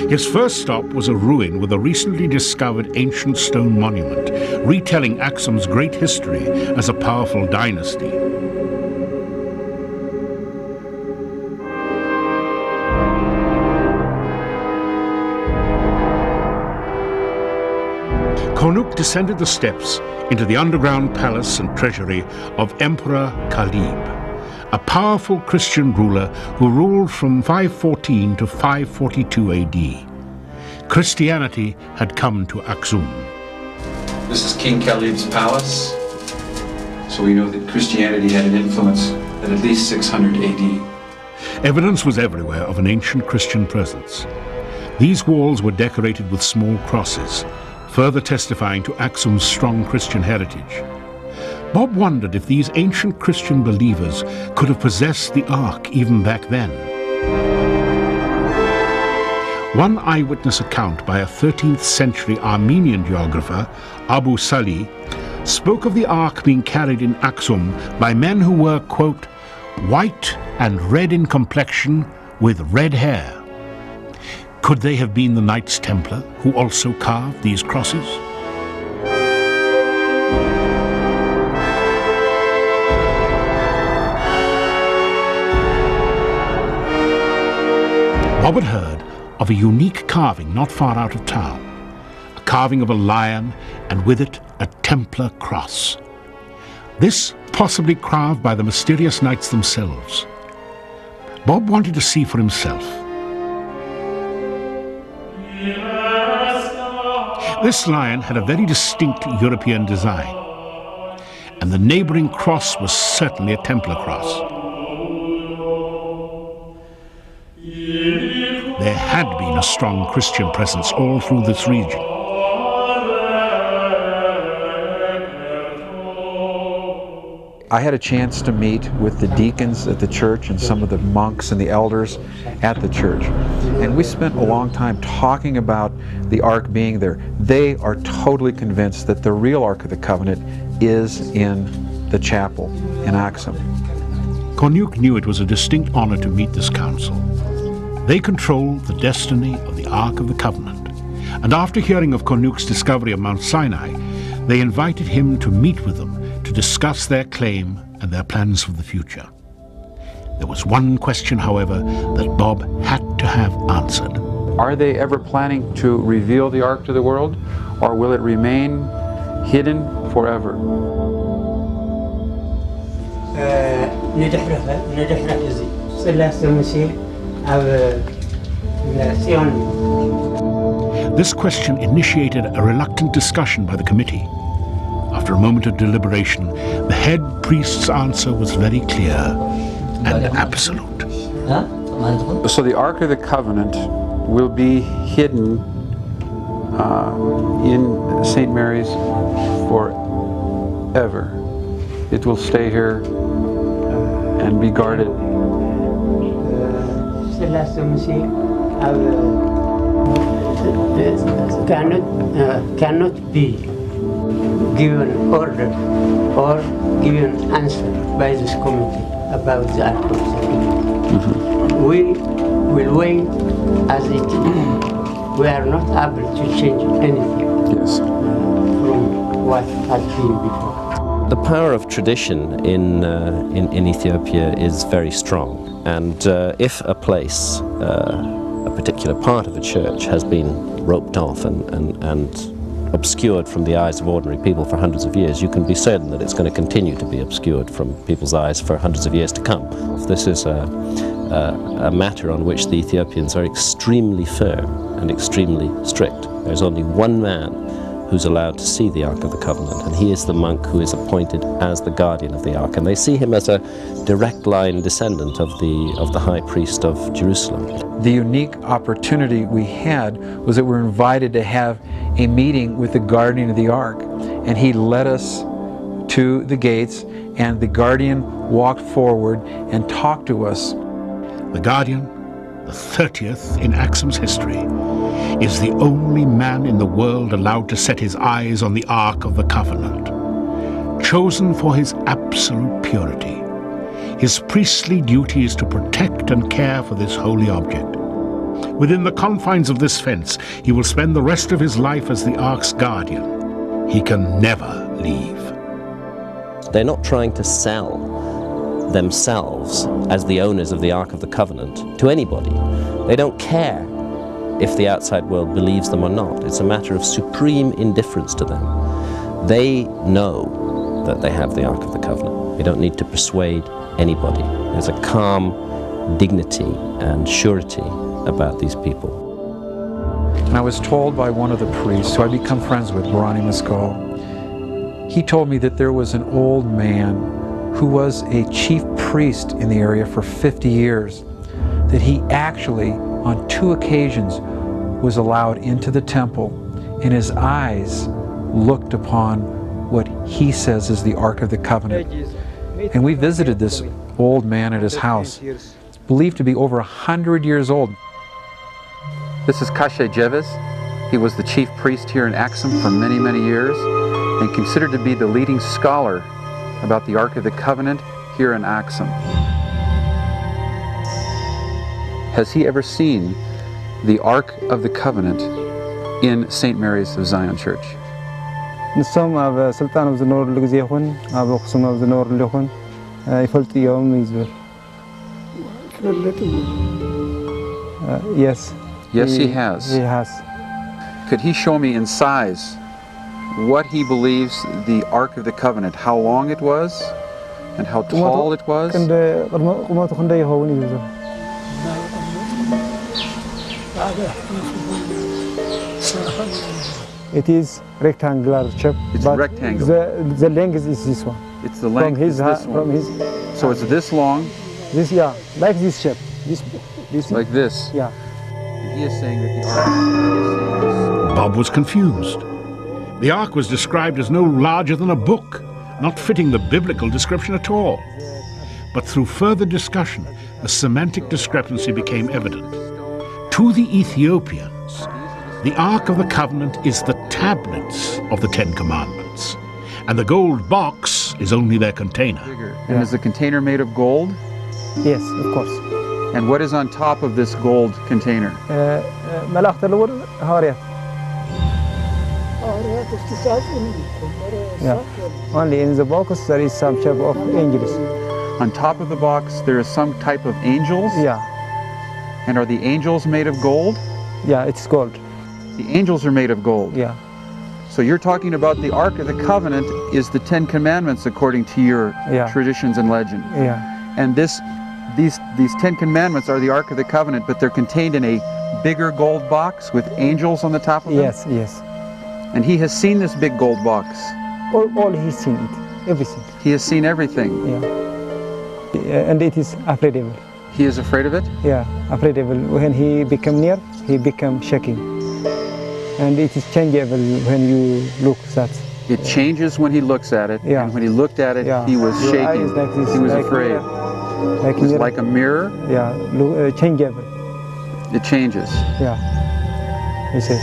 His first stop was a ruin with a recently discovered ancient stone monument, retelling Axum's great history as a powerful dynasty. Cornuke descended the steps into the underground palace and treasury of Emperor Caleb, a powerful Christian ruler who ruled from 514 to 542 AD. Christianity had come to Axum. This is King Caleb's palace, so we know that Christianity had an influence at least 600 AD. Evidence was everywhere of an ancient Christian presence. These walls were decorated with small crosses, further testifying to Axum's strong Christian heritage. Bob wondered if these ancient Christian believers could have possessed the Ark even back then. One eyewitness account by a 13th century Armenian geographer, Abu Salih, spoke of the Ark being carried in Axum by men who were, quote, white and red in complexion with red hair. Could they have been the Knights Templar who also carved these crosses? Bob had heard of a unique carving not far out of town, carving of a lion, and with it a Templar cross. This possibly carved by the mysterious knights themselves. Bob wanted to see for himself. This lion had a very distinct European design, and the neighboring cross was certainly a Templar cross. There had been a strong Christian presence all through this region. I had a chance to meet with the deacons at the church and some of the monks and the elders at the church. And we spent a long time talking about the Ark being there. They are totally convinced that the real Ark of the Covenant is in the chapel in Axum. Cornuke knew it was a distinct honor to meet this council. They controlled the destiny of the Ark of the Covenant. And after hearing of Cornuke's discovery of Mount Sinai, they invited him to meet with them to discuss their claim and their plans for the future. There was one question, however, that Bob had to have answered. Are they ever planning to reveal the Ark to the world, or will it remain hidden forever? This question initiated a reluctant discussion by the committee. After a moment of deliberation, the head priest's answer was very clear and absolute. So the Ark of the Covenant will be hidden in St. Mary's forever. It will stay here and be guarded. Cannot be given order or given answer by this committee about the Ark of the Covenant. We will wait as it is. We are not able to change anything from what had been before. The power of tradition in Ethiopia is very strong, and if a place, a particular part of a church has been roped off and obscured from the eyes of ordinary people for hundreds of years, you can be certain that it's going to continue to be obscured from people's eyes for hundreds of years to come. This is a matter on which the Ethiopians are extremely firm and extremely strict. There's only one man who's allowed to see the Ark of the Covenant, and he is the monk who is appointed as the guardian of the Ark, and they see him as a direct line descendant of the high priest of Jerusalem. The unique opportunity we had was that we were invited to have a meeting with the guardian of the Ark, and he led us to the gates, and the guardian walked forward and talked to us. The guardian, the 30th in Axum's history, is the only man in the world allowed to set his eyes on the Ark of the Covenant. Chosen for his absolute purity, his priestly duty is to protect and care for this holy object. Within the confines of this fence, he will spend the rest of his life as the Ark's guardian. He can never leave. They're not trying to sell themselves as the owners of the Ark of the Covenant to anybody. They don't care if the outside world believes them or not. It's a matter of supreme indifference to them. They know that they have the Ark of the Covenant. They don't need to persuade anybody. There's a calm dignity and surety about these people. And I was told by one of the priests, who I become friends with, Barani Maskal, he told me that there was an old man who was a chief priest in the area for 50 years, that he actually, on 2 occasions, was allowed into the temple, and his eyes looked upon what he says is the Ark of the Covenant. And we visited this old man at his house. It's believed to be over 100 years old. This is Kashe Jeves. He was the chief priest here in Axum for many, many years, and considered to be the leading scholar about the Ark of the Covenant here in Axum. Has he ever seen the Ark of the Covenant in St. Mary's of Zion Church? ንሶም ኣብ ስልጣን ኣብ ዝነበሩሉ ግዜ ይኹን ኣብ ኣክሱም ኣብ ዝነበሩሉ ይኹን ይፈልጡ እዮም እዩ ዝብል Yes. Yes, he has. He has. Could he show me in size what he believes the Ark of the Covenant, how long it was, And how tall it was? It is rectangular shape. It's but rectangular. The length is this one. It's the length is this one. So it's this long? This, yeah, like this shape. This like this? Yeah. And he is saying that the ark... Bob was confused. The ark was described as no larger than a book, not fitting the biblical description at all. But through further discussion, the semantic discrepancy became evident. To the Ethiopians, the Ark of the Covenant is the tablets of the Ten Commandments, and the gold box is only their container. And is the container made of gold? Yes, of course. And what is on top of this gold container? Yeah. Only in the box there is some shape of angels. On top of the box there is some type of angels? Yeah. And are the angels made of gold? Yeah, it's gold. The angels are made of gold? Yeah. So you're talking about the Ark of the Covenant is the Ten Commandments according to your traditions and legend. Yeah. And these Ten Commandments are the Ark of the Covenant, but they're contained in a bigger gold box with angels on the top of them? Yes, yes. And he has seen this big gold box? All he's seen it, everything. He has seen everything? Yeah. And it is afraidable. He is afraid of it? Yeah, afraidable. When he become near, he become shaking. And it is changeable when you look at it. It changes when he looks at it, yeah. And when he looked at it, he was Your shaking. Like this, he was like afraid. Like it was like a mirror? Yeah, changeable. It changes? Yeah, he said.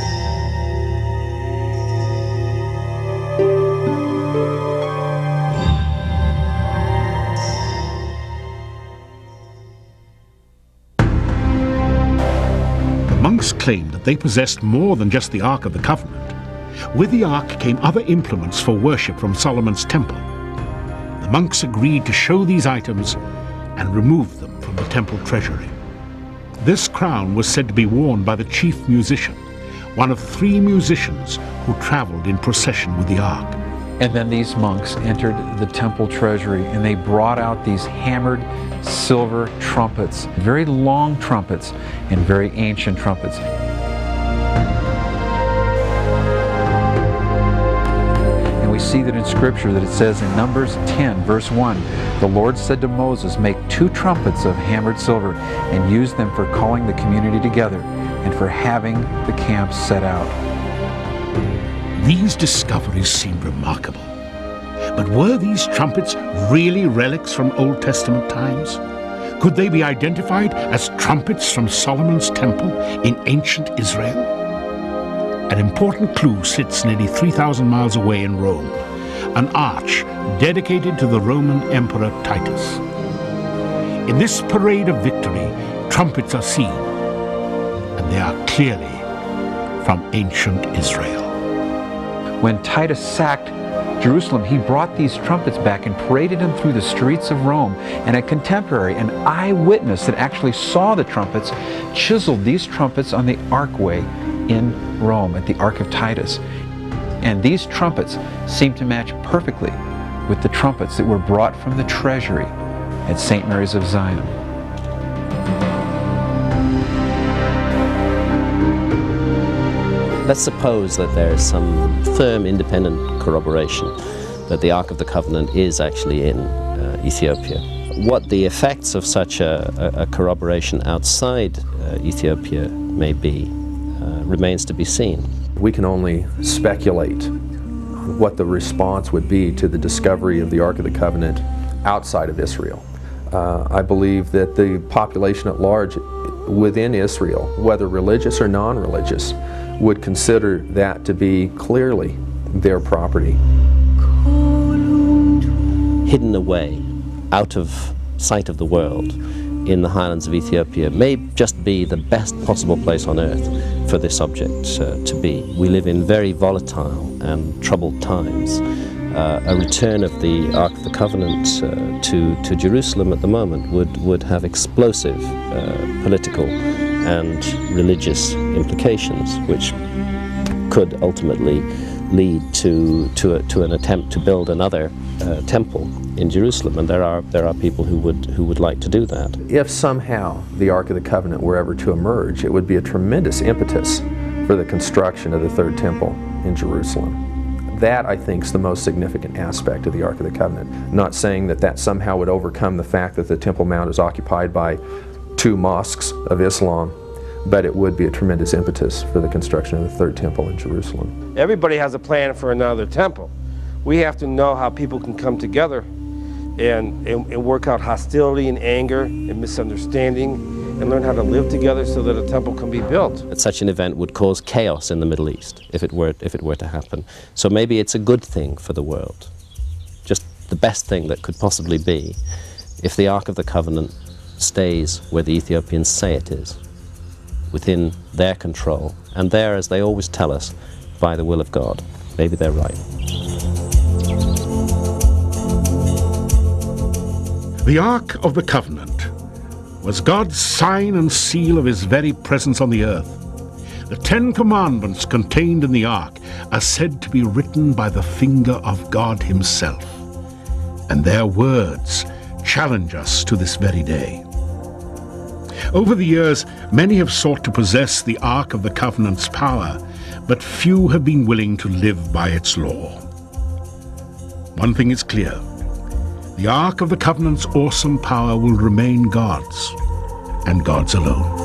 Monks claimed that they possessed more than just the Ark of the Covenant. With the Ark came other implements for worship from Solomon's temple. The monks agreed to show these items and remove them from the temple treasury. This crown was said to be worn by the chief musician, one of 3 musicians who traveled in procession with the Ark. And then these monks entered the temple treasury and they brought out these hammered silver trumpets, very long trumpets and very ancient trumpets. And we see that in Scripture that it says in Numbers 10, verse 1, the Lord said to Moses, make 2 trumpets of hammered silver and use them for calling the community together and for having the camp set out. These discoveries seemed remarkable. But were these trumpets really relics from Old Testament times? Could they be identified as trumpets from Solomon's temple in ancient Israel? An important clue sits nearly 3,000 miles away in Rome, an arch dedicated to the Roman Emperor Titus. In this parade of victory, trumpets are seen, and they are clearly from ancient Israel. When Titus sacked Jerusalem, he brought these trumpets back and paraded them through the streets of Rome. And a contemporary, an eyewitness that actually saw the trumpets, chiseled these trumpets on the archway in Rome at the Ark of Titus. And these trumpets seem to match perfectly with the trumpets that were brought from the treasury at St. Mary's of Zion. Let's suppose that there is some firm independent corroboration that the Ark of the Covenant is actually in Ethiopia. What the effects of such a corroboration outside Ethiopia may be remains to be seen. We can only speculate what the response would be to the discovery of the Ark of the Covenant outside of Israel. I believe that the population at large within Israel, whether religious or non-religious, would consider that to be clearly their property. Hidden away, out of sight of the world, in the highlands of Ethiopia may just be the best possible place on earth for this object to be. We live in very volatile and troubled times. A return of the Ark of the Covenant to Jerusalem at the moment would have explosive political and religious implications, which could ultimately lead to an attempt to build another temple in Jerusalem, and there are people who would like to do that. If somehow the Ark of the Covenant were ever to emerge, it would be a tremendous impetus for the construction of the Third Temple in Jerusalem. That, I think, is the most significant aspect of the Ark of the Covenant. Not saying that that somehow would overcome the fact that the Temple Mount is occupied by 2 mosques of Islam, but it would be a tremendous impetus for the construction of the Third Temple in Jerusalem. Everybody has a plan for another temple. We have to know how people can come together and work out hostility and anger and misunderstanding and learn how to live together so that a temple can be built. Such an event would cause chaos in the Middle East if it were to happen. So maybe it's a good thing for the world, just the best thing that could possibly be, if the Ark of the Covenant stays where the Ethiopians say it is, within their control, and there, as they always tell us, by the will of God. Maybe they're right. The Ark of the Covenant was God's sign and seal of his very presence on the earth. The 10 Commandments contained in the Ark are said to be written by the finger of God himself, and their words challenge us to this very day. Over the years, many have sought to possess the Ark of the Covenant's power, but few have been willing to live by its law. One thing is clear: the Ark of the Covenant's awesome power will remain God's, and God's alone.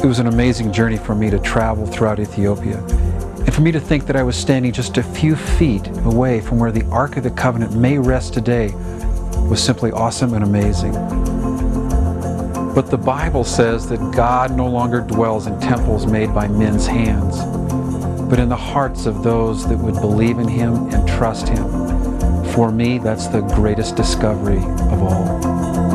It was an amazing journey for me to travel throughout Ethiopia, and for me to think that I was standing just a few feet away from where the Ark of the Covenant may rest today was simply awesome and amazing. But the Bible says that God no longer dwells in temples made by men's hands, but in the hearts of those that would believe in him and trust him. For me, that's the greatest discovery of all.